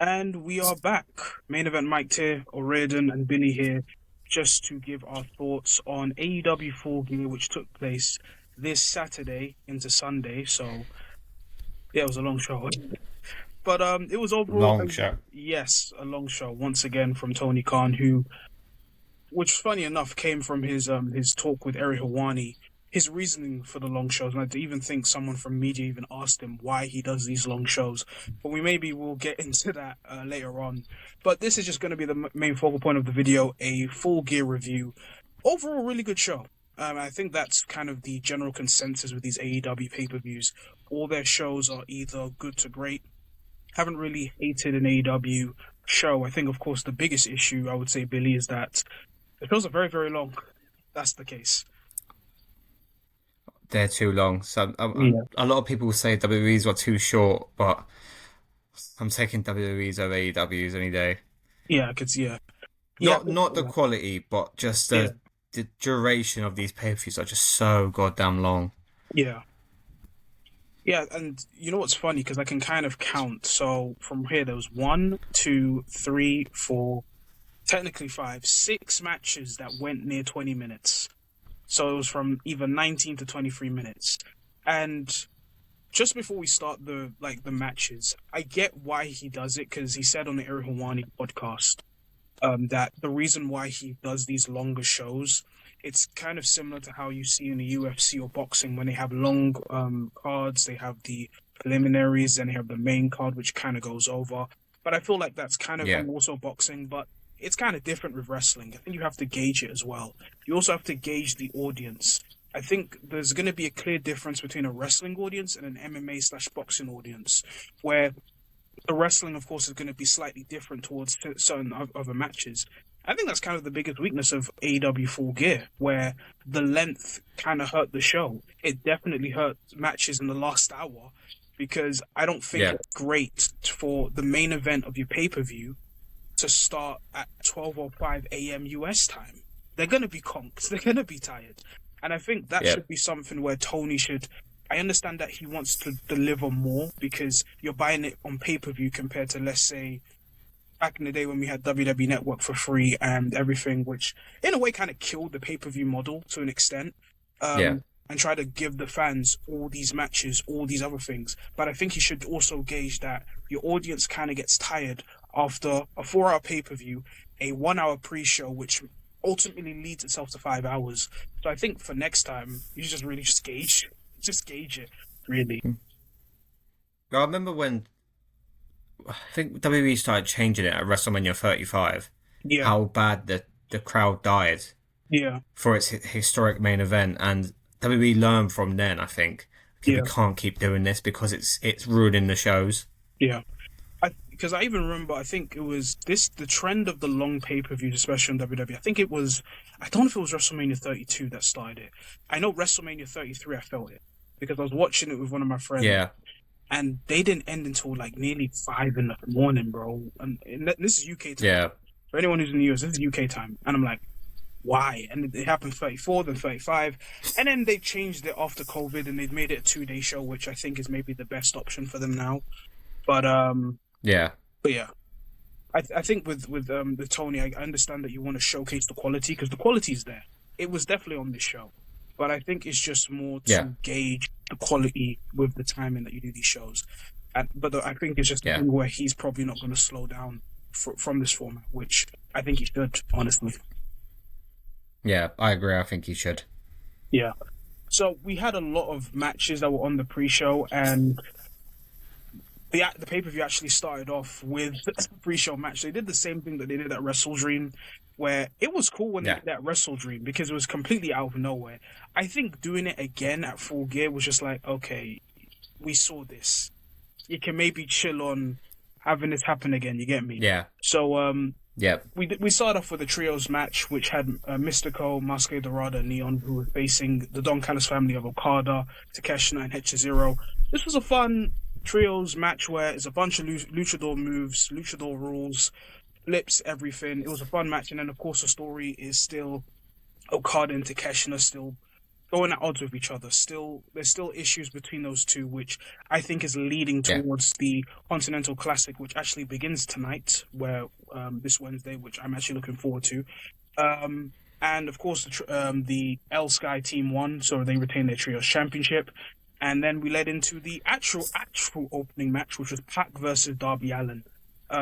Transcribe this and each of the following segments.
And we are back. Main event Mike here, Oriodan and Billy here, just to give our thoughts on AEW Full Gear, which took place this Saturday into Sunday. So, yeah, it was a long show. But it was overall, Long show. yes, a long show once again from Tony Khan, who, which funny enough, came from his talk with Eri Hawani. His reasoning for the long shows, and I even think someone from media even asked him why he does these long shows. But we'll get into that later on. But this is just going to be the main focal point of the video, a Full Gear review. Overall, really good show. I think that's kind of the general consensus with these AEW pay-per-views. All their shows are either good to great. Haven't really hated an AEW show. I think, of course, the biggest issue, I would say, Billy, is that the shows are very, very long. That's the case. They're too long. So Yeah. a lot of people say WWE's are too short, but I'm taking WWE's over AEW's any day. Yeah, I could see. Yeah. Not the quality, but just the duration of these pay-per-views are just so goddamn long. Yeah. Yeah, and you know what's funny? Because I can kind of count. So from here, there was 1, 2, 3, 4, technically 5, 6 matches that went near 20 minutes. So it was from either 19 to 23 minutes. And just before we start the matches, I get why he does it, because he said on the Eri Hawani podcast that the reason why he does these longer shows, it's kind of similar to how you see in the UFC or boxing when they have long cards. They have the preliminaries, and they have the main card, which kind of goes over. But I feel like that's kind of also boxing, but it's kind of different with wrestling. I think you have to gauge it as well. You also have to gauge the audience. I think there's going to be a clear difference between a wrestling audience and an MMA/boxing audience, where the wrestling, of course, is going to be slightly different towards certain other matches. I think that's kind of the biggest weakness of AEW Full Gear, where the length kind of hurt the show. It definitely hurt matches in the last hour, because I don't think it's great for the main event of your pay-per-view to start at 12:05 a.m. US time. They're going to be conked. They're going to be tired. And I think that should be something where Tony should... I understand that he wants to deliver more, because you're buying it on pay-per-view compared to, let's say, back in the day when we had WWE Network for free and everything, which in a way kind of killed the pay-per-view model to an extent. And try to give the fans all these matches, all these other things. But I think you should also gauge that your audience kind of gets tired after a 4-hour pay-per-view, a 1-hour pre-show, which ultimately leads itself to 5 hours. So I think for next time, you should just really gauge it, really. I remember when I think WWE started changing it at WrestleMania 35. Yeah. How bad the crowd died. Yeah. For its historic main event, and WWE learned from then. I think we can't keep doing this because it's ruining the shows. Yeah. Because I even remember, I think it was the trend of the long pay-per-views, especially on WWE. I think it was, I don't know if it was WrestleMania 32 that started it. I know WrestleMania 33, I felt it, because I was watching it with one of my friends. Yeah. And they didn't end until like nearly 5 in the morning, bro. And this is UK time. Yeah. For anyone who's in the US, this is UK time. And I'm like, why? And it happened 34, then 35. And then they changed it after COVID, and they've made it a 2-day show, which I think is maybe the best option for them now. But yeah. I think with Tony, I understand that you want to showcase the quality, because the quality is there. It was definitely on this show, but I think it's just more to gauge the quality with the timing that you do these shows. But I think it's just a thing where he's probably not going to slow down from this format, which I think he should, honestly. Yeah, I agree. I think he should. Yeah. So we had a lot of matches that were on the pre-show, and the pay-per-view actually started off with a pre-show match. They did the same thing that they did at Wrestle Dream, where it was cool when they did that Wrestle Dream, because it was completely out of nowhere. I think doing it again at Full Gear was just like, okay, we saw this. You can maybe chill on having this happen again, you get me? Yeah. So, we started off with a trios match, which had Mystico, Máscara Dorada, and Neon, who were facing the Don Callis family of Okada, Takeshita, and Hechizero. This was a fun trios match where it's a bunch of luchador moves, luchador rules, flips, everything. It was a fun match, and then of course the story is still Okada and Takeshita still going at odds with each other. There's still issues between those two, which I think is leading Yeah, towards the Continental Classic, which actually begins tonight, where this Wednesday, which I'm actually looking forward to. Um, and of course, the L Sky team won, so they retained their trios championship. And then we led into the actual opening match, which was Pac versus Darby Allin.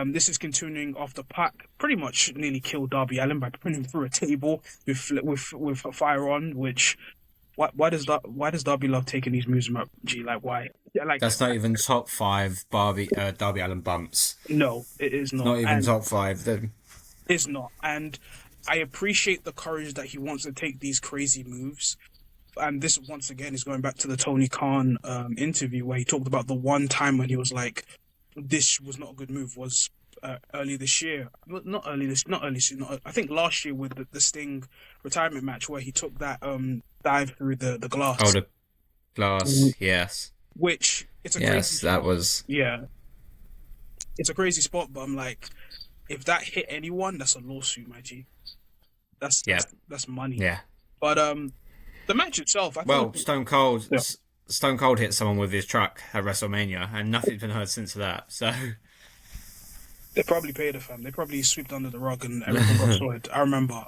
This is continuing after Pac pretty much nearly killed Darby Allin by putting him through a table with fire on. Which why does Darby love taking these moves? G, like why? Yeah, like that's not even top five Darby Allin bumps. no, it is It's not, not even and top five. it's not. And I appreciate the courage that he wants to take these crazy moves. And this once again is going back to the Tony Khan interview where he talked about the one time when he was like, "This was not a good move." Was early this year, not early this, not early, not, I think last year with the Sting retirement match where he took that dive through the Oh, glass, the glass. Yes, which it's a crazy yes, that spot. was. Yeah, it's a crazy spot, but I'm like, if that hit anyone, that's a lawsuit, my G. That's Yeah, that's money. yeah. But the match itself, I Well, thought, yeah. Stone Cold hit someone with his truck at WrestleMania, and nothing's been heard since that. So, They probably paid a fam. They probably swept under the rug and everything got sorted. I remember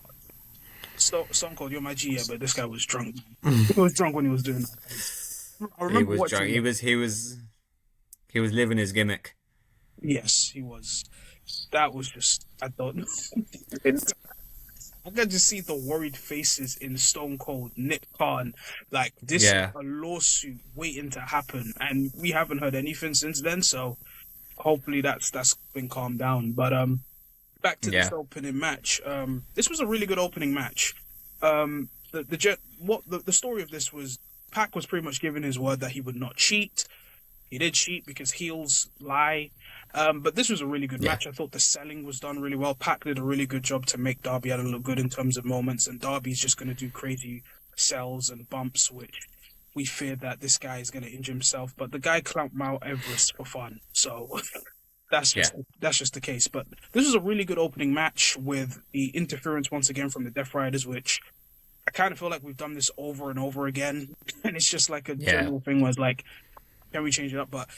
Stone Cold, you're my G, yeah, but this guy was drunk. He was drunk when he was doing that. I he remember was drunk. watching. He was living his gimmick. Yes, he was. That was just. I thought. I could just see the worried faces in Stone Cold, Nick Khan. Like, this is Yeah, a lawsuit waiting to happen. And we haven't heard anything since then, so hopefully that's been calmed down. But back to this yeah, opening match. This was a really good opening match. The story of this was Pac was pretty much giving his word that he would not cheat. He did cheat because heels lie. But this was a really good yeah, match. I thought the selling was done really well. Pac did a really good job to make Darby Allin look good in terms of moments, and Darby's just going to do crazy sells and bumps, which we feared that this guy is going to injure himself. But the guy climbed Mount Everest for fun, so yeah, that's just the case. But this was a really good opening match with the interference once again from the Death Riders, which I kind of feel like we've done this over and over again, and it's just like a yeah, general thing where it's like, can we change it up? But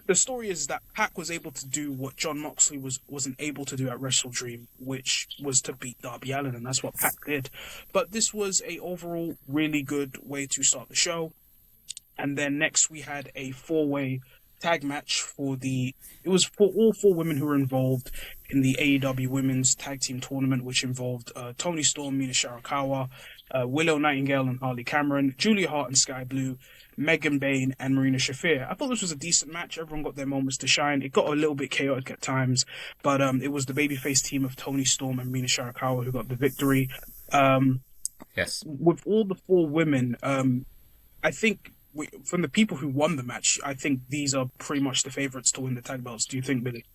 the story is that Pac was able to do what John Moxley wasn't able to do at Wrestle Dream, which was to beat Darby Allin, and that's what Pac did. But this was a overall really good way to start the show. And then next we had a four-way tag match it was for all four women who were involved in the AEW Women's Tag Team Tournament, which involved Toni Storm, Mina Shirakawa, Willow Nightingale and Harley Cameron, Julia Hart and Sky Blue, Megan Bayne and Marina Shafir. I thought this was a decent match. Everyone got their moments to shine. It got a little bit chaotic at times, but it was the babyface team of Toni Storm and Mina Shirakawa who got the victory. yes. With all the four women, I think from the people who won the match, I think these are pretty much the favourites to win the tag belts. Do you think, Billy?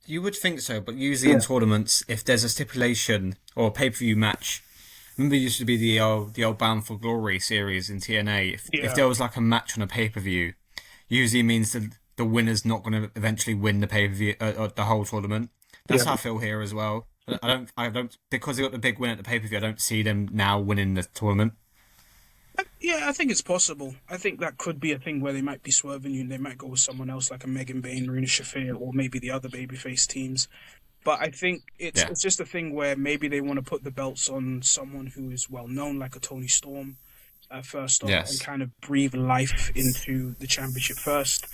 You would think so, but usually in tournaments, if there's a stipulation or a pay-per-view match, remember it used to be the old Bound for Glory series in TNA. If there was like a match on a pay-per-view, usually means that the winner's not going to eventually win the pay-per-view, the whole tournament. That's how I feel here as well. I don't, because they got the big win at the pay-per-view, I don't see them now winning the tournament. Yeah, I think it's possible. I think that could be a thing where they might be swerving you and they might go with someone else like a Megan Bayne, Marina Shafir, or maybe the other babyface teams. But I think it's just a thing where maybe they want to put the belts on someone who is well known, like a Toni Storm, first off, and kind of breathe life into the championship first.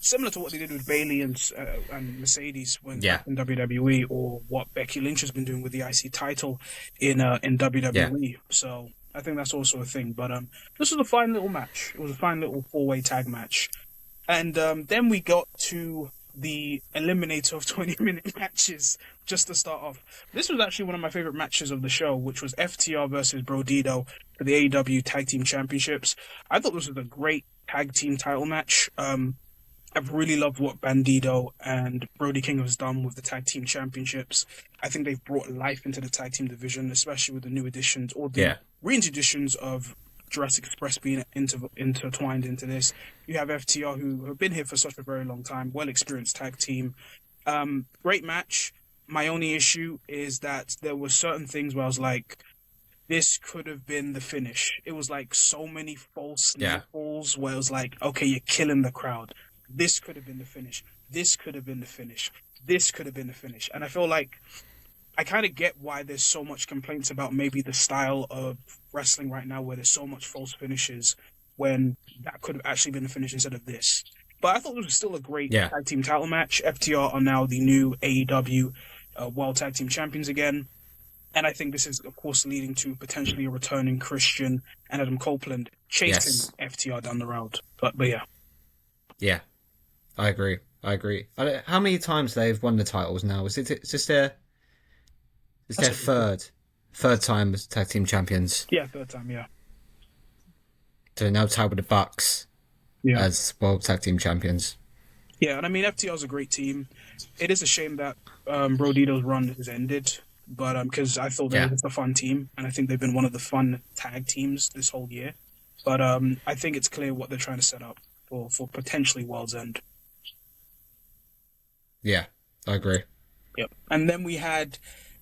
Similar to what they did with Bayley and Mercedes when back in WWE, or what Becky Lynch has been doing with the IC title in WWE. So I think that's also a thing. But this was a fine little match. It was a fine little four-way tag match. And then we got to the eliminator of 20-minute matches just to start off. This was actually one of my favorite matches of the show, which was FTR versus Brodito for the AEW Tag Team Championships. I thought this was a great tag team title match. I've really loved what Bandito and Brody King has done with the tag team championships. I think they've brought life into the tag team division, especially with the new additions or the reintroductions of Jurassic Express being intertwined into this. You have FTR, who have been here for such a very long time, well-experienced tag team. Great match. My only issue is that there were certain things where I was like, this could have been the finish. It was like so many false Yeah. nipples where it was like, okay, you're killing the crowd. This could have been the finish. This could have been the finish. This could have been the finish. And I feel like I kind of get why there's so much complaints about maybe the style of wrestling right now, where there's so much false finishes, when that could have actually been the finish instead of this. But I thought it was still a great tag team title match. FTR are now the new AEW World Tag Team Champions again. And I think this is, of course, leading to potentially a returning Christian and Adam Copeland chasing FTR down the road. But yeah. Yeah, I agree. How many times they've won the titles now? Is this their third time as tag team champions? Yeah, third time, yeah. So they're now tied with the Bucks as world tag team champions. Yeah, and I mean, FTR's a great team. It is a shame that Rodito's run has ended, but because I thought they were just a fun team, and I think they've been one of the fun tag teams this whole year. But I think it's clear what they're trying to set up for potentially World's End. Yeah, I agree. Yep. And then we had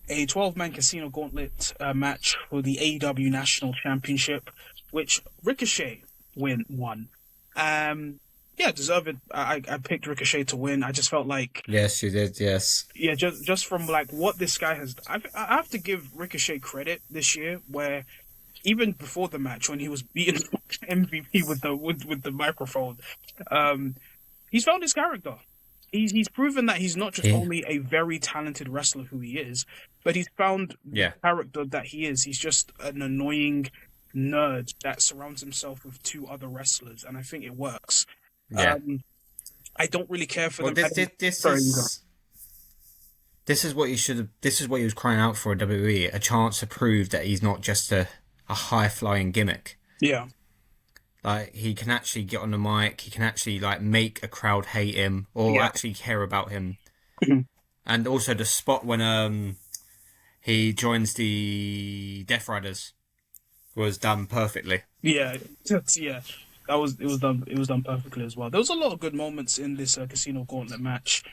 a 12-man casino gauntlet match for the AEW National Championship, which Ricochet won. Yeah, deserved it. I picked Ricochet to win. I just felt like... Yes, you did, yes. Yeah, just from like what this guy has... I have to give Ricochet credit this year, where even before the match, when he was beating MVP with the microphone, he's found his character. He's proven that he's not just only a very talented wrestler who he is, but he's found the character that he is. He's just an annoying nerd that surrounds himself with two other wrestlers, and I think it works. Yeah. I don't really care for them. This is what he should have. This is what he was crying out for in WWE: a chance to prove that he's not just a high flying gimmick. Yeah. Like, he can actually get on the mic, he can actually like make a crowd hate him or actually care about him. And also the spot when he joins the Death Riders was done perfectly. Yeah. It was done perfectly as well. There was a lot of good moments in this Casino Gauntlet match.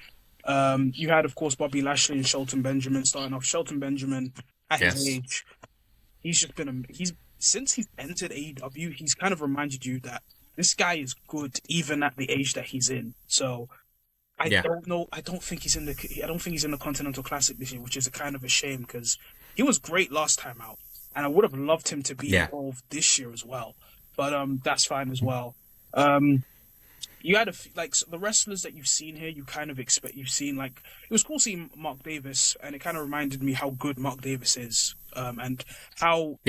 You had, of course, Bobby Lashley and Shelton Benjamin starting off. Shelton Benjamin, at his age, he's just been since he's entered AEW, he's kind of reminded you that this guy is good even at the age that he's in. So I don't know. I don't think he's in the Continental Classic this year, which is a kind of a shame because he was great last time out, and I would have loved him to be involved this year as well. But that's fine as well. You had the wrestlers that you've seen here, you kind of expect. You've seen it was cool seeing Mark Davis, and it kind of reminded me how good Mark Davis is, and how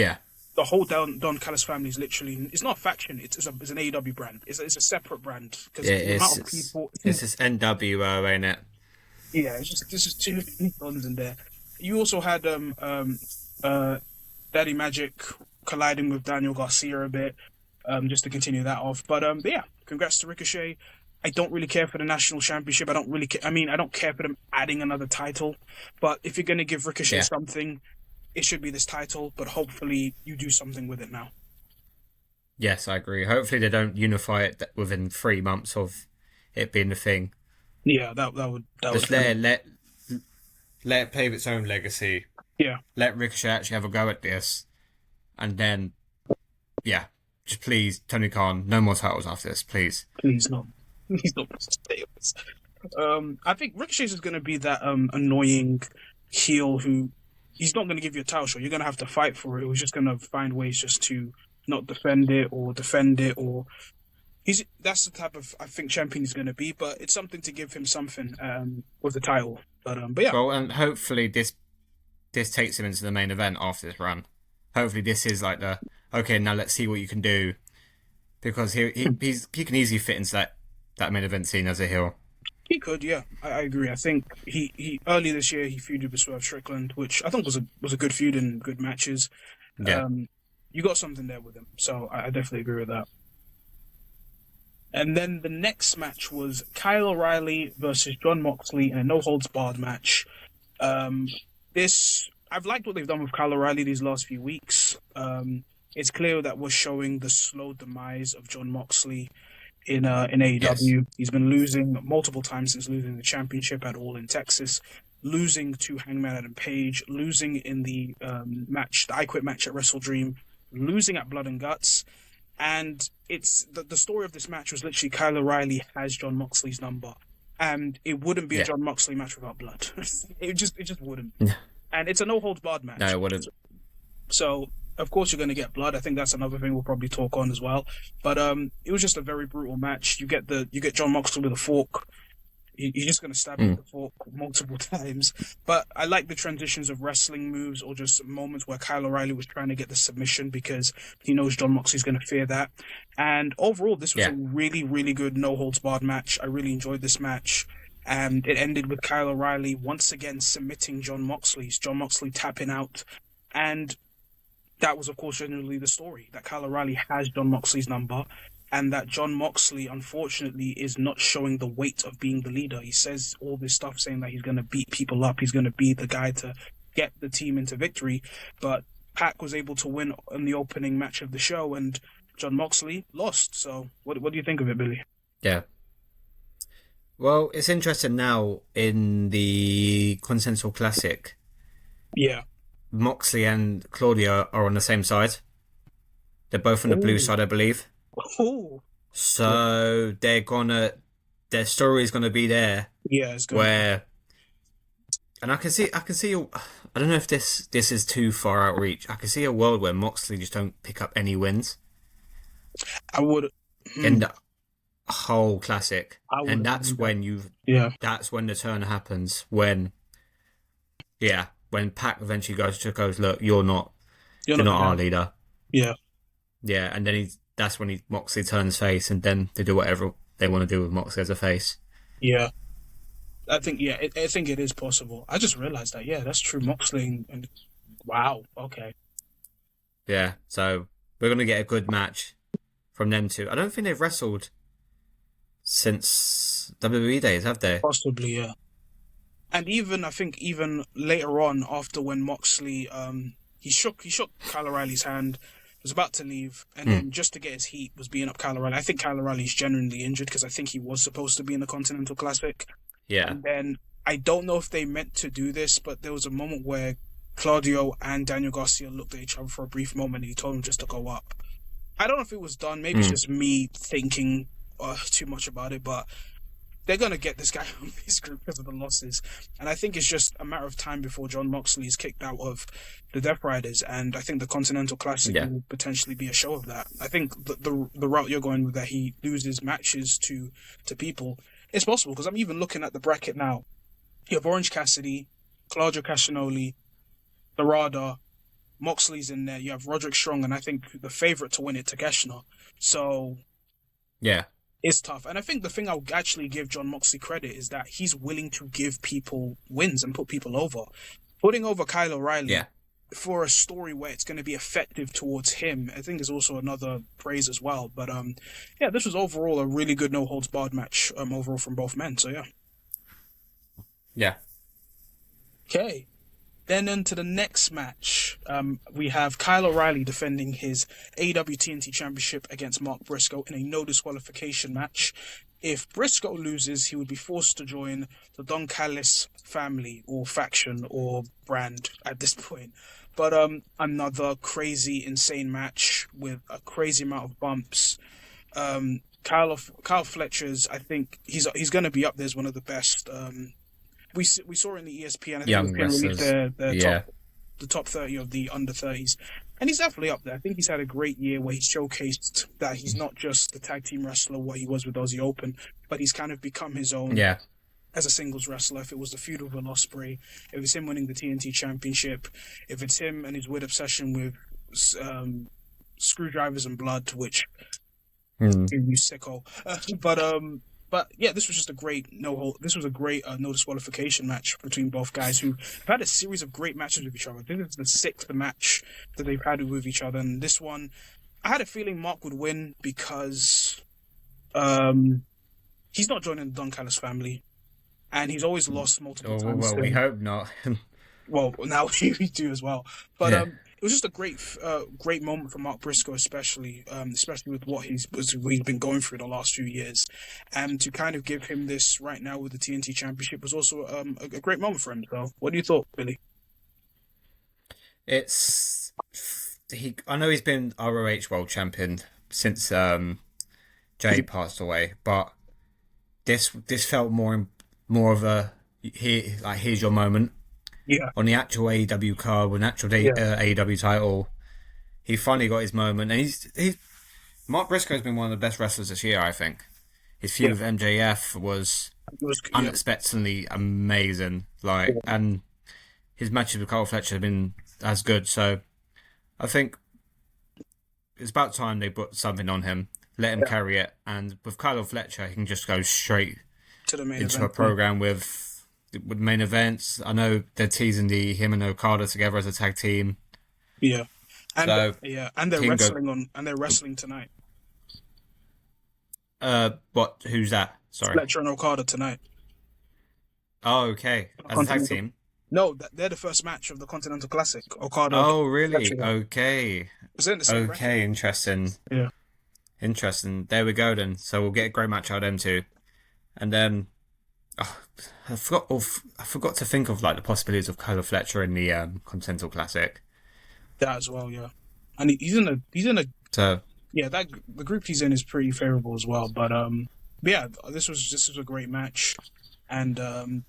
the whole Don Callis family is literally, it's not a faction, it's an AEW brand. It's a separate brand. Because the amount of people... It's this NWO, ain't it? Yeah, it's just too many Dons in there. You also had Daddy Magic colliding with Daniel Garcia a bit, just to continue that off. But yeah, congrats to Ricochet. I don't really care for the national championship. I don't care for them adding another title. But if you're going to give Ricochet something, it should be this title, but hopefully you do something with it now. Yes, I agree. Hopefully they don't unify it within 3 months of it being the thing. Yeah, that would just let it play its own legacy. Yeah. Let Ricochet actually have a go at this. And then, just please, Tony Khan, no more titles after this, please. Please not. Please don't stay with this. I think Ricochet is going to be that annoying heel who... He's not going to give you a title shot. You're going to have to fight for it. He's just going to find ways just to not defend it, or that's the type of, I think, champion he's going to be. But it's something to give him something with the title. But yeah. Well, and hopefully this takes him into the main event after this run. Hopefully this is like okay, now let's see what you can do, because he can easily fit into that main event scene as a heel. He could, yeah. I agree. I think he earlier this year he feuded with Swerve Strickland, which I think was a good feud and good matches. Yeah. You got something there with him, so I definitely agree with that. And then the next match was Kyle O'Reilly versus Jon Moxley in a no-holds-barred match. I've liked what they've done with Kyle O'Reilly these last few weeks. It's clear that we're showing the slow demise of Jon Moxley. in Yes. AEW. He's been losing multiple times since losing the championship at All in Texas, losing to Hangman Adam Page, losing in the match, the I Quit match at Wrestle Dream, losing at Blood and Guts. And it's the story of this match was literally Kyle O'Reilly has Jon Moxley's number, and it wouldn't be a Yeah. Jon Moxley match without blood. it just wouldn't. No, And it's a no holds barred match. it wouldn't. So of course you're going to get blood. I think that's another thing we'll probably talk on as well. But it was just a very brutal match. You get Jon Moxley with a fork. You're just going to stab him with a fork multiple times. But I like the transitions of wrestling moves or just moments where Kyle O'Reilly was trying to get the submission because he knows Jon Moxley's going to fear that. And overall, this was a really, really good no-holds-barred match. I really enjoyed this match. And it ended with Kyle O'Reilly once again submitting Jon Moxley. Jon Moxley tapping out. And that was, of course, generally the story, that Kyle O'Reilly has Jon Moxley's number. And that Jon Moxley, unfortunately, is not showing the weight of being the leader. He says all this stuff saying that he's going to beat people up. He's going to be the guy to get the team into victory. But Pac was able to win in the opening match of the show, and Jon Moxley lost. So what do you think of it, Billy? Yeah. Well, it's interesting now in the Continental Classic. Yeah. Moxley and Claudio are on the same side. They're both on the blue side, I believe. Ooh. So their story is gonna be there. Yeah, it's good. Where, and I can see. I don't know if this is too far outreach. I can see a world where Moxley just don't pick up any wins. I would in the whole classic, and that's when that's when the turn happens. When Pac eventually goes, look, you're not our leader. Yeah. Yeah, and then that's when Moxley turns face, and then they do whatever they want to do with Moxley as a face. Yeah. I think it is possible. I just realized that. Yeah, that's true. Moxley and wow. Okay. Yeah, so we're gonna get a good match from them two. I don't think they've wrestled since WWE days, have they? Possibly, yeah. And I think even later on, after when Moxley he shook Kyle O'Reilly's hand, was about to leave, and then just to get his heat was beating up Kyle O'Reilly. I think Kyle O'Reilly's genuinely injured because I think he was supposed to be in the Continental Classic. Yeah. And then I don't know if they meant to do this, but there was a moment where Claudio and Daniel Garcia looked at each other for a brief moment, and he told him just to go up. I don't know if it was done. Maybe it's just me thinking too much about it, but they're going to get this guy on this group because of the losses. And I think it's just a matter of time before Jon Moxley is kicked out of the Death Riders. And I think the Continental Classic will potentially be a show of that. I think the route you're going with, that he loses matches to people, it's possible, because I'm even looking at the bracket now. You have Orange Cassidy, Claudio Castagnoli, Dorada, Moxley's in there. You have Roderick Strong, and I think the favorite to win it, Takeshita. So yeah, it's tough. And I think the thing I'll actually give Jon Moxley credit is that he's willing to give people wins and put people over. Putting over Kyle O'Reilly for a story where it's going to be effective towards him, I think is also another praise as well. But this was overall a really good no-holds-barred match overall from both men. So yeah. Okay. Then into the next match, we have Kyle O'Reilly defending his AEW TNT Championship against Mark Briscoe in a no disqualification match. If Briscoe loses, he would be forced to join the Don Callis family or faction or brand at this point. But another crazy, insane match with a crazy amount of bumps. Kyle Fletcher's, I think he's going to be up there as one of the best. We saw in the ESPN, I think Young released wrestlers. the top 30 of the under 30s. And he's definitely up there. I think he's had a great year where he's showcased that he's not just the tag team wrestler what he was with Aussie Open, but he's kind of become his own as a singles wrestler. If it was the feud with Will Ospreay, if it's him winning the TNT Championship, if it's him and his weird obsession with screwdrivers and blood, which you sicko. But yeah, this was just a great no disqualification match between both guys who have had a series of great matches with each other. I think it's the sixth match that they've had with each other, and this one, I had a feeling Mark would win because he's not joining the Don Callis family, and he's always lost multiple times. Well, we hope not. Well, now we do as well. But it was just a great moment for Mark Briscoe, especially with what he's been going through the last few years, and to kind of give him this right now with the TNT Championship was also a great moment for him. So, what do you thought, Billy? It's I know he's been ROH World Champion since Jay passed away, but this felt more of a here's your moment. Yeah, On the actual AEW card, with an actual AEW title, he finally got his moment, and he's Mark Briscoe's been one of the best wrestlers this year, I think. His feud with MJF was unexpectedly amazing, and his matches with Carl Fletcher have been as good. So I think it's about time they put something on him, let him carry it, and with Kyle Fletcher, he can just go straight to the main into event. a program with main events. I know they're teasing him and Okada together as a tag team. Yeah, and so, and they're wrestling tonight. What? Who's that? Sorry, Fletcher and Okada tonight. Oh, okay. As a tag team. No, they're the first match of the Continental Classic. Okada. Oh, really? Fletcher. Okay. Was it the same okay, interesting. Yeah. Interesting. There we go then. So we'll get a great match out of them two, and then I forgot to think of the possibilities of Kyle Fletcher in the Continental Classic. That as well, yeah. And he's in a so yeah, that the group he's in is pretty favorable as well. But yeah, this was a great match, and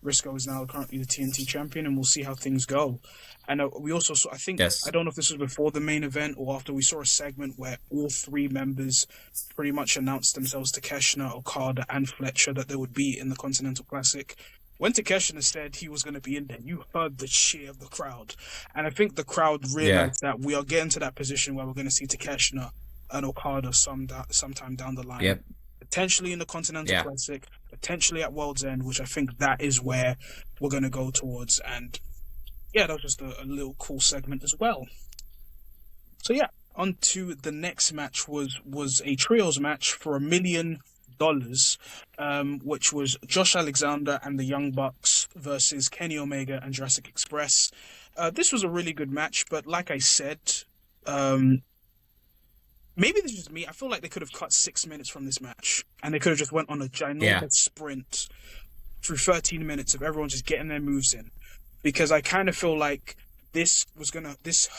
Briscoe is now currently the TNT champion, and we'll see how things go. And we also saw, I think, I don't know if this was before the main event or after, we saw a segment where all three members pretty much announced themselves, Takeshita, Okada, and Fletcher, that they would be in the Continental Classic. When Takeshita said he was going to be in there, you heard the cheer of the crowd. And I think the crowd realized that we are getting to that position where we're going to see Takeshita and Okada sometime down the line. Yep. Potentially in the Continental Classic, potentially at World's End, which I think that is where we're going to go towards. And yeah, that was just a little cool segment as well. So yeah, on to the next match was a trios match for $1 million, which was Josh Alexander and the Young Bucks versus Kenny Omega and Jurassic Express. This was a really good match, but like I said, maybe this is just me. I feel like they could have cut 6 minutes from this match, and they could have just went on a ginormous sprint through 13 minutes of everyone just getting their moves in. Because I kind of feel like this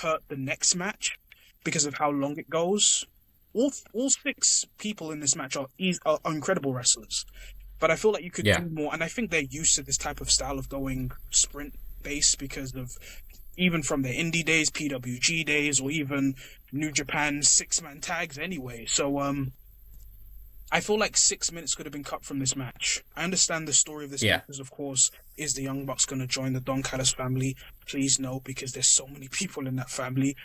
hurt the next match because of how long it goes. All 6 people in this match are incredible wrestlers, but I feel like you could do more. And I think they're used to this type of style of going sprint based because of even from their indie days, PWG days, or even New Japan 6-man tags anyway. So I feel like 6 minutes could have been cut from this match. I understand the story of this match is, of course, is the Young Bucks going to join the Don Callis family? Please no, because there's so many people in that family,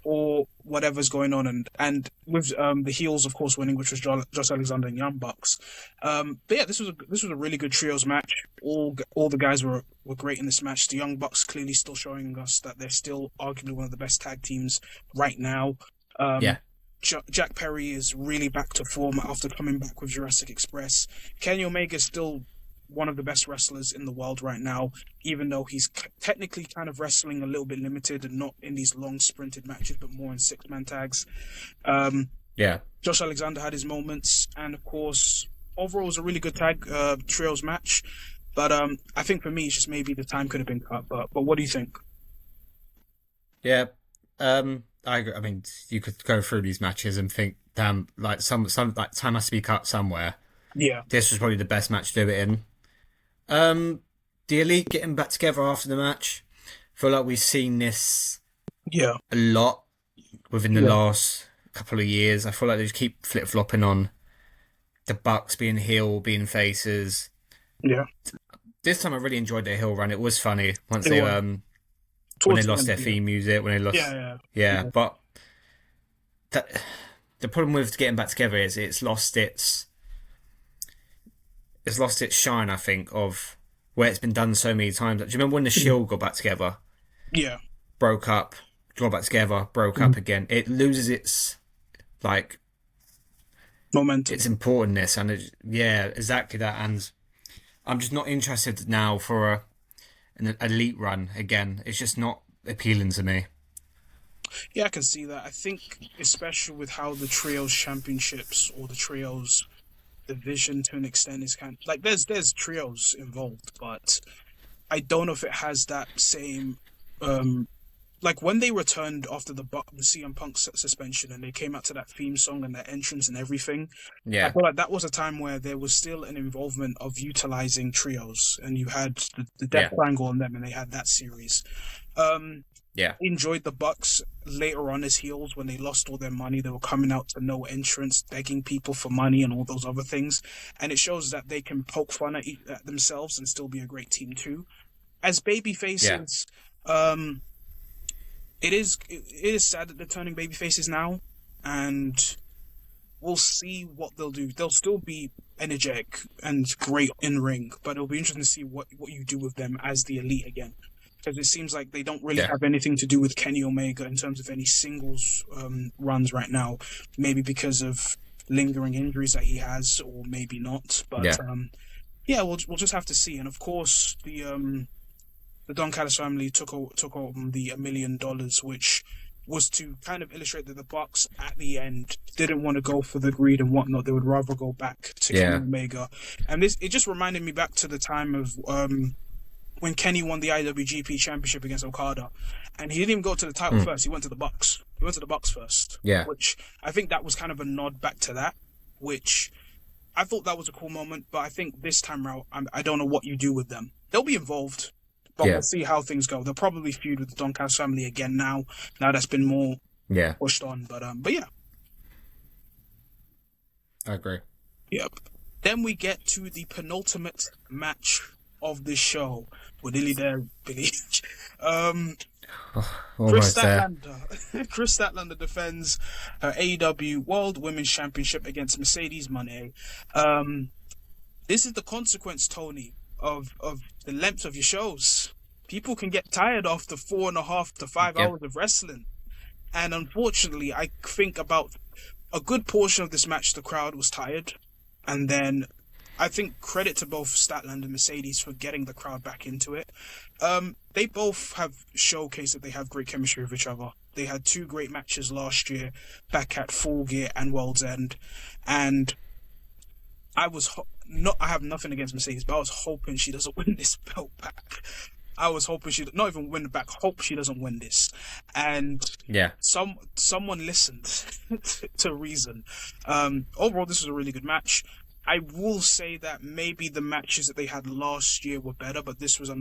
or whatever's going on. And with the heels, of course, winning, which was Josh Alexander and Young Bucks. But yeah, this was a really good trios match. All the guys were great in this match. The Young Bucks clearly still showing us that they're still arguably one of the best tag teams right now. Jack Perry is really back to form after coming back with Jurassic Express. Kenny Omega is still one of the best wrestlers in the world right now, even though he's technically kind of wrestling a little bit limited and not in these long sprinted matches, but more in 6-man tags. Josh Alexander had his moments, and of course, overall it was a really good trios match. But I think for me, it's just maybe the time could have been cut. But what do you think? Yeah. I agree. I mean, you could go through these matches and think, damn, some time has to be cut somewhere. Yeah. This was probably the best match to do it in. The Elite getting back together after the match. I feel like we've seen this a lot within the last couple of years. I feel like they just keep flip-flopping on the Bucks being heel, being faces. Yeah. This time I really enjoyed their heel run. It was funny once they when they lost their theme music, when they lost... But the problem with getting back together is it's lost its shine, I think, of where it's been done so many times. Do you remember when the Shield got back together? Yeah. Broke up, got back together, broke up again. It loses its, momentum. Its importance, and exactly that. And I'm just not interested now for an Elite run again. It's just not appealing to me. Yeah, I can see that. I think, especially with how the trios championships or the trios division to an extent is kind of like there's trios involved, but I don't know if it has that same like when they returned after the CM Punk suspension and they came out to that theme song and that entrance and everything. I Yeah. feel like that was a time where there was still an involvement of utilizing trios, and you had the Death Yeah. Triangle on them, and they had that series. Um, Yeah. enjoyed the Bucks later on as heels when they lost all their money. They were coming out to no entrance, begging people for money and all those other things, and it shows that they can poke fun at themselves and still be a great team too. As baby faces, it is sad that they're turning baby faces now, and we'll see what they'll do. They'll still be energetic and great in ring, but it'll be interesting to see what you do with them as the Elite again. Because it seems like they don't really have anything to do with Kenny Omega in terms of any singles runs right now. Maybe because of lingering injuries that he has, or maybe not. But we'll just have to see. And of course, the Don Callis family took on the $1 million, which was to kind of illustrate that the Bucks at the end didn't want to go for the greed and whatnot. They would rather go back to Kenny Omega. And it just reminded me back to the time of when Kenny won the IWGP Championship against Okada, and he didn't even go to the title first. He went to the Bucks. He went to the Bucks first. Yeah. Which I think that was kind of a nod back to that, which I thought that was a cool moment. But I think this time around, I don't know what you do with them. They'll be involved, but we'll see how things go. They'll probably feud with the Don Callis family again now that's been more pushed on. But yeah. I agree. Yep. Then we get to the penultimate match of this show. We're nearly there, Billy. Chris Statlander defends her AEW World Women's Championship against Mercedes Moné. This is the consequence, Tony, of the length of your shows. People can get tired after 4.5 to 5 hours of wrestling. And unfortunately, I think about a good portion of this match, the crowd was tired. And then I think credit to both Statlander and Mercedes for getting the crowd back into it. They both have showcased that they have great chemistry with each other. They had 2 great matches last year back at Full Gear and World's End. And I have nothing against Mercedes, but I was hoping she doesn't win this belt back. I was hoping she not even win it back. Hope she doesn't win this. And someone listened to reason. Overall, this was a really good match. I will say that maybe the matches that they had last year were better, but this was a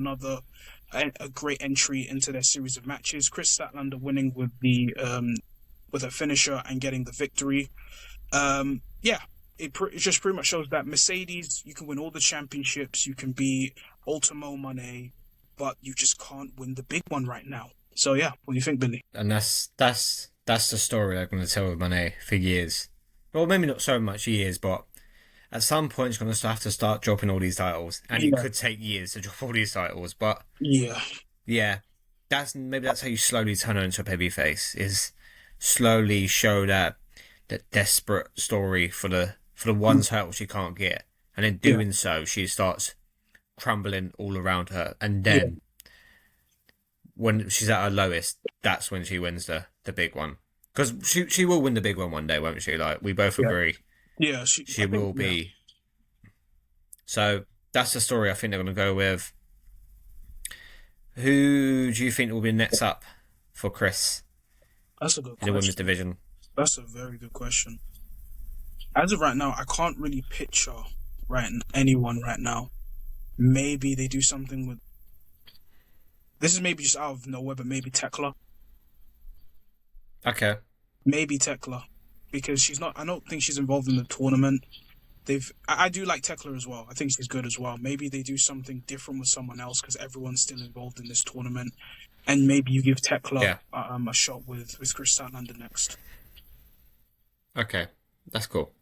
great entry into their series of matches. Chris Statlander winning with a finisher and getting the victory. It just pretty much shows that Mercedes, you can win all the championships, you can be Ultimo Moné, but you just can't win the big one right now. So yeah, what do you think, Billy? And that's the story I'm going to tell with Moné for years. Well, maybe not so much years, but at some point, you're going to have to start dropping all these titles, and it could take years to drop all these titles. But that's how you slowly turn her into a babyface. Is slowly show that desperate story for the one title she can't get, and in doing so, she starts crumbling all around her, and then when she's at her lowest, that's when she wins the big one. Because she will win the big one day, won't she? Like we both agree. Yeah, she will be. So that's the story I think they're going to go with. Who do you think will be next up for Chris? That's a good question. In the women's division. That's a very good question. As of right now, I can't really picture anyone right now. Maybe they do something with. This is maybe just out of nowhere, but maybe Tekla. Okay. Maybe Tekla. Because she's not. I don't think she's involved in the tournament. I do like Tekla as well. I think she's good as well. Maybe they do something different with someone else because everyone's still involved in this tournament, and maybe you give Tekla a shot with Chris Statlander next. Okay, that's cool.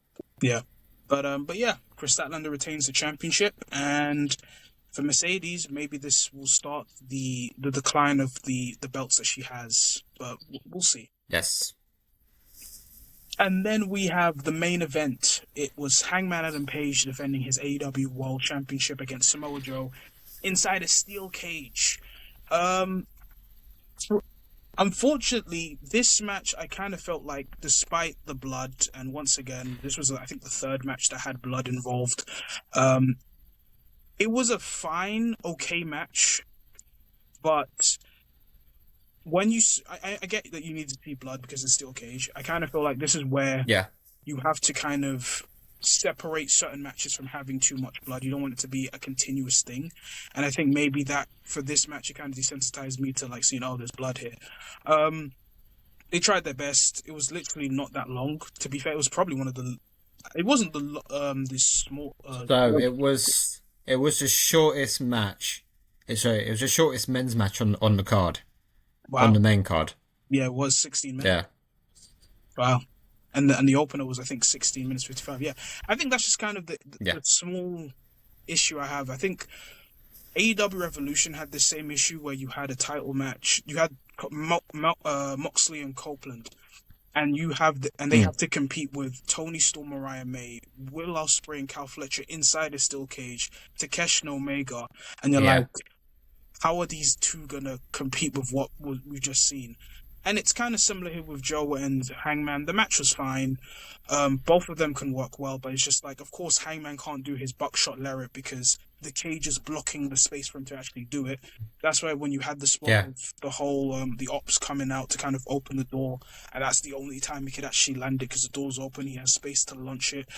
Yeah, but yeah, Chris Statlander retains the championship, and for Mercedes, maybe this will start the decline of the belts that she has, but we'll see. Yes. And then we have the main event. It was Hangman Adam Page defending his AEW World Championship against Samoa Joe inside a steel cage. Unfortunately, this match I kind of felt like, despite the blood, and once again, this was I think the third match that had blood involved. Um, it was a fine, okay match, but when I get that you need to see blood because it's steel cage. I kind of feel like this is where Yeah. you have to kind of separate certain matches from having too much blood. You don't want it to be a continuous thing. And I think maybe that for this match, it kind of desensitized me to like seeing, oh, there's blood here. They tried their best. It was literally not that long. To be fair, it was probably one of the. It wasn't the small. So it was the shortest match. Sorry, it was the shortest men's match on the card, on Wow. the main card. Yeah, it was 16 minutes. Yeah. Wow. And the opener was, I think, 16 minutes 55. Yeah, I think that's just kind of the small issue I have. I think AEW Revolution had the same issue where you had a title match. You had Moxley and Copeland, and they have to compete with Tony Storm, Mariah May, Will Ospreay, and Cal Fletcher inside a steel cage, Takeshi and Omega, and you're like, how are these two gonna compete with what we've just seen? And it's kind of similar here with Joe and Hangman. The match was fine. Both of them can work well, but it's just like, of course, Hangman can't do his buckshot lariat because the cage is blocking the space for him to actually do it. That's why when you had the spot of the whole, the ops coming out to kind of open the door, and that's the only time he could actually land it because the door's open, he has space to launch it.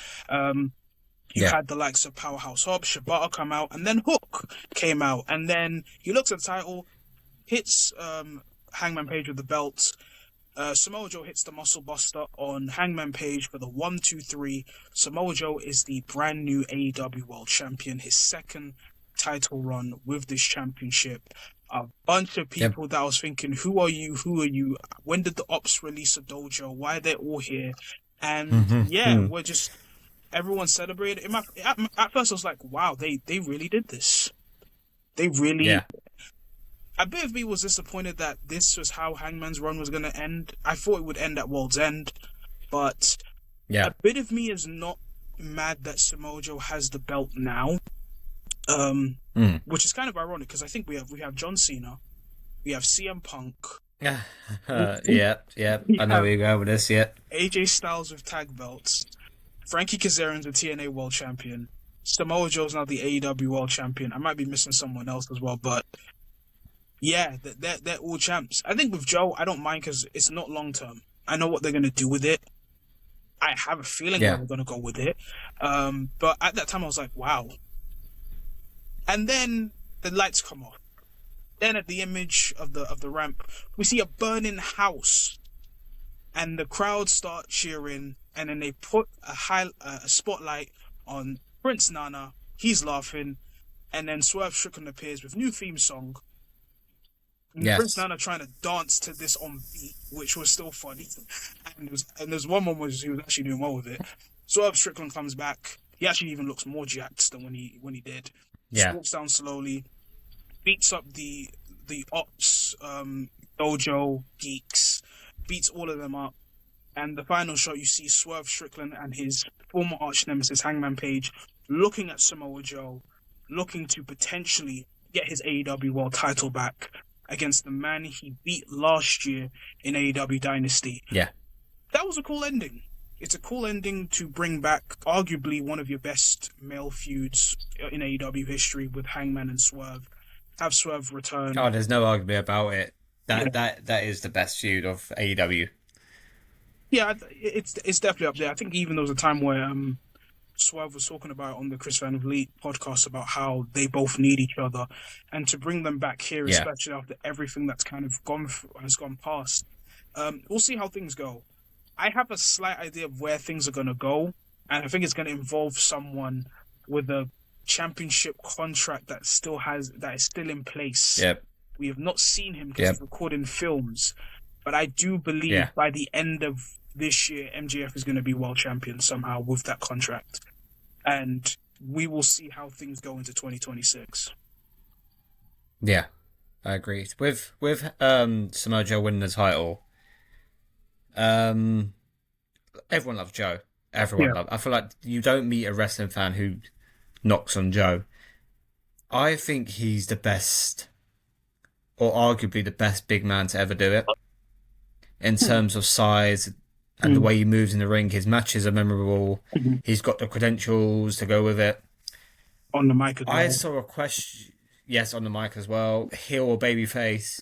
You had the likes of Powerhouse Hobbs, Shibata come out, and then Hook came out, and then he looks at the title, hits Hangman Page with the belt. Samoa Joe hits the Muscle Buster on Hangman Page for the 1-2-3. Samoa Joe is the brand new AEW World Champion, his second title run with this championship. A bunch of people that I was thinking, who are you? Who are you? When did the Ops release a dojo? Why are they all here? And we're just, everyone celebrated. At first I was like, wow, they really did this. They really... A bit of me was disappointed that this was how Hangman's run was going to end. I thought it would end at World's End, but a bit of me is not mad that Samoa Joe has the belt now, which is kind of ironic because I think we have John Cena, we have CM Punk. I know where you're going with this. AJ Styles with tag belts, Frankie Kazarian's the TNA World Champion, Samoa Joe's now the AEW World Champion. I might be missing someone else as well, but. Yeah, they're all champs. I think with Joe, I don't mind because it's not long term. I know what they're going to do with it. I have a feeling where they're going to go with it. But at that time, I was like, wow. And then the lights come off. Then at the image of the ramp, we see a burning house. And the crowd start cheering. And then they put a spotlight on Prince Nana. He's laughing. And then Swerve Strickland appears with new theme song. Prince Nana trying to dance to this on beat, which was still funny. And there's one moment where he was actually doing well with it. Swerve Strickland comes back. He actually even looks more jacked than when he did. Just walks down slowly, beats up the Ops, Dojo geeks, beats all of them up. And the final shot, you see Swerve Strickland and his former arch nemesis Hangman Page looking at Samoa Joe, looking to potentially get his AEW World title back against the man he beat last year in AEW Dynasty. Yeah. That was a cool ending. It's a cool ending to bring back arguably one of your best male feuds in AEW history with Hangman and Swerve. Have Swerve return. Oh, there's no argument about it. That is the best feud of AEW. Yeah, it's definitely up there. I think even there was a time where Swerve was talking about on the Chris Van Vliet podcast about how they both need each other, and to bring them back here, especially after everything that's kind of gone past. We'll see how things go. I have a slight idea of where things are going to go, and I think it's going to involve someone with a championship contract that is still in place. Yep. We have not seen him because he's recording films, but I do believe by the end of this year, MJF is going to be world champion somehow with that contract. And we will see how things go into 2026. Yeah, I agree. With Samoa Joe winning the title, everyone loves Joe. Everyone loves. I feel like you don't meet a wrestling fan who knocks on Joe. I think he's the best, or arguably the best big man to ever do it. in terms of size and the way he moves in the ring. His matches are memorable. He's got the credentials to go with it. On the mic as well. I saw a question, yes, on the mic as well, heel or babyface.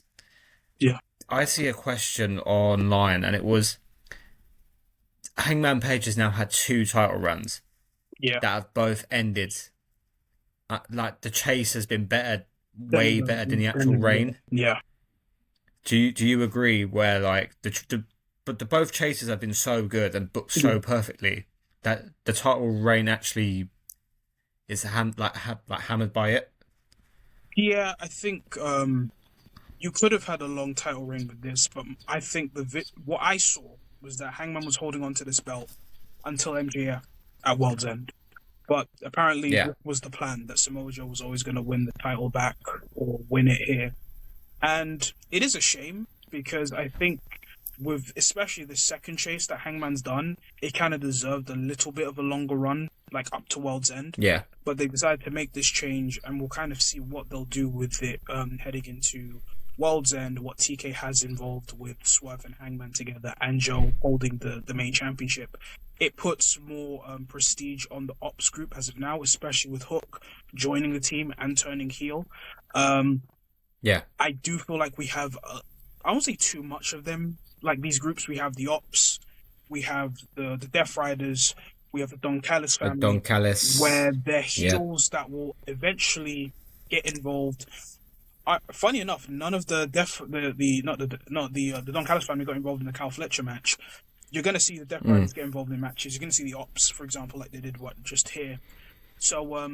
Yeah. I see a question online, and it was, Hangman Page has now had 2 title runs. Yeah. That have both ended. Like, the chase has been better, way better than the actual reign. Yeah. Do you agree? Where like but the both chases have been so good and booked so perfectly that the title reign actually is hammered by it. Yeah, I think you could have had a long title reign with this, but I think what I saw was that Hangman was holding on to this belt until MJF at World's End. But apparently it was the plan that Samoa Joe was always going to win the title back or win it here. And it is a shame because I think with especially the second chase that Hangman's done, it kind of deserved a little bit of a longer run, like up to World's End. Yeah. But they decided to make this change, and we'll kind of see what they'll do with it heading into World's End, what TK has involved with Swerve and Hangman together, and Joe holding the main championship. It puts more prestige on the Ops group as of now, especially with Hook joining the team and turning heel. Yeah. I do feel like we have, I won't say too much of them. Like these groups, we have the Ops, we have the Death Riders, we have the Don Callis family. Don Callis. Where they're heels that will eventually get involved. Funny enough, none of the Don Callis family got involved in the Cal Fletcher match. You're going to see the Death Riders get involved in matches. You're going to see the Ops, for example, like they did just here. So,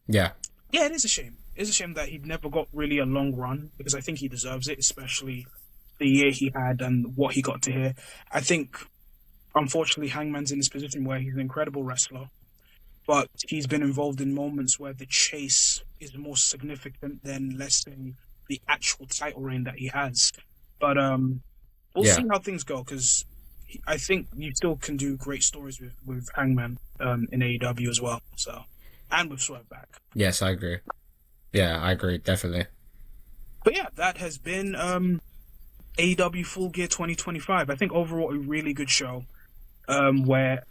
yeah, it is a shame. It's a shame that he never got really a long run because I think he deserves it, especially the year he had and what he got to hear. I think, unfortunately, Hangman's in this position where he's an incredible wrestler, but he's been involved in moments where the chase is more significant than, let's say, the actual title reign that he has. But we'll see how things go because I think you still can do great stories with Hangman in AEW as well. So, and with Swerve back. Yes, I agree. Yeah, I agree, definitely. But yeah, that has been AEW Full Gear 2025. I think overall a really good show where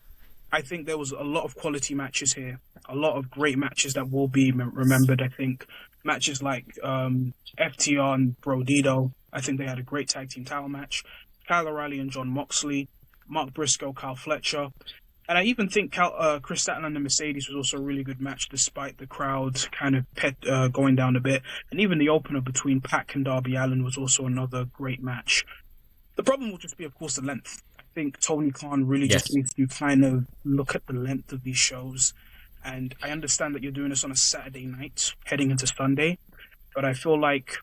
I think there was a lot of quality matches here, a lot of great matches that will be remembered. I think matches like FTR and Brodito, I think they had a great tag team title match. Kyle O'Reilly and John Moxley, Mark Briscoe, Kyle Fletcher. And I even think Chris Statlander and Mercedes was also a really good match, despite the crowd kind of going down a bit. And even the opener between Pac and Darby Allin was also another great match. The problem will just be, of course, the length. I think Tony Khan really just needs to kind of look at the length of these shows. And I understand that you're doing this on a Saturday night, heading into Sunday. But I feel like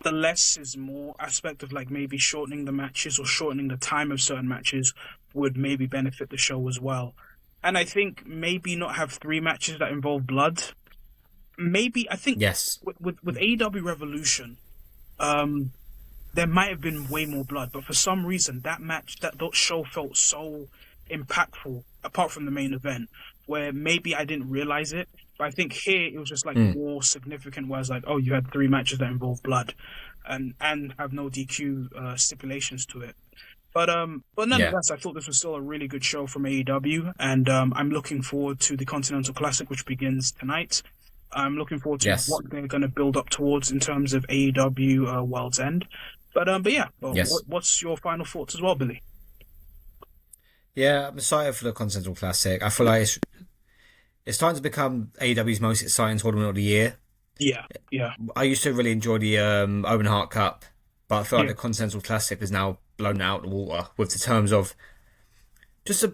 the less is more aspect of like maybe shortening the matches or shortening the time of certain matches would maybe benefit the show as well. And I think maybe not have 3 matches that involve blood. Maybe, I think with AEW Revolution, there might have been way more blood, but for some reason that show felt so impactful, apart from the main event, where maybe I didn't realize it. But I think here it was just like more significant, where it's like, oh, you had 3 matches that involve blood and have no DQ stipulations to it. But nonetheless, I thought this was still a really good show from AEW, and I'm looking forward to the Continental Classic, which begins tonight. I'm looking forward to what they're going to build up towards in terms of AEW World's End. But yeah, what's your final thoughts as well, Billy? Yeah, I'm excited for the Continental Classic. I feel like it's starting to become AEW's most exciting tournament of the year. Yeah. I used to really enjoy the Owen Hart Cup, but I feel like the Continental Classic is now blown out of the water with the terms of just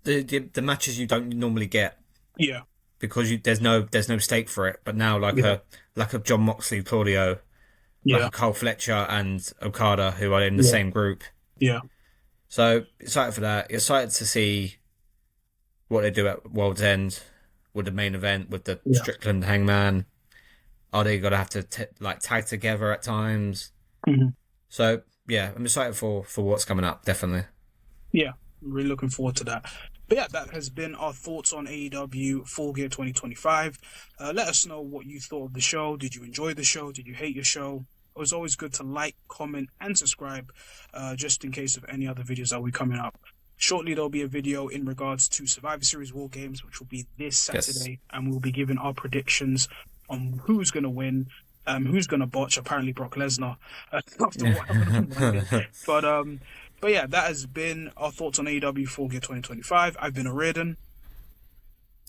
the matches you don't normally get. Yeah. Because there's no stake for it. But now like a John Moxley, Claudio, like a Cole Fletcher and Okada, who are in the same group. Yeah. So excited for that. Excited to see what they do at World's End with the main event with the Strickland Hangman. Are they gonna have to tag together at times? Mm-hmm. So yeah, I'm excited for what's coming up. Definitely. Yeah, I'm really looking forward to that. But yeah, that has been our thoughts on AEW Full Gear 2025. Let us know what you thought of the show. Did you enjoy the show? Did you hate your show? it's always good to like, comment, and subscribe, just in case of any other videos that will be coming up. Shortly, there'll be a video in regards to Survivor Series War Games, which will be this Saturday, and we'll be giving our predictions on who's going to win, who's going to botch. Apparently, Brock Lesnar after what happened on Monday. But yeah, that has been our thoughts on AEW Full Gear 2025. I've been Oriodan.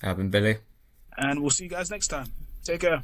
I've been Billy. And we'll see you guys next time. Take care.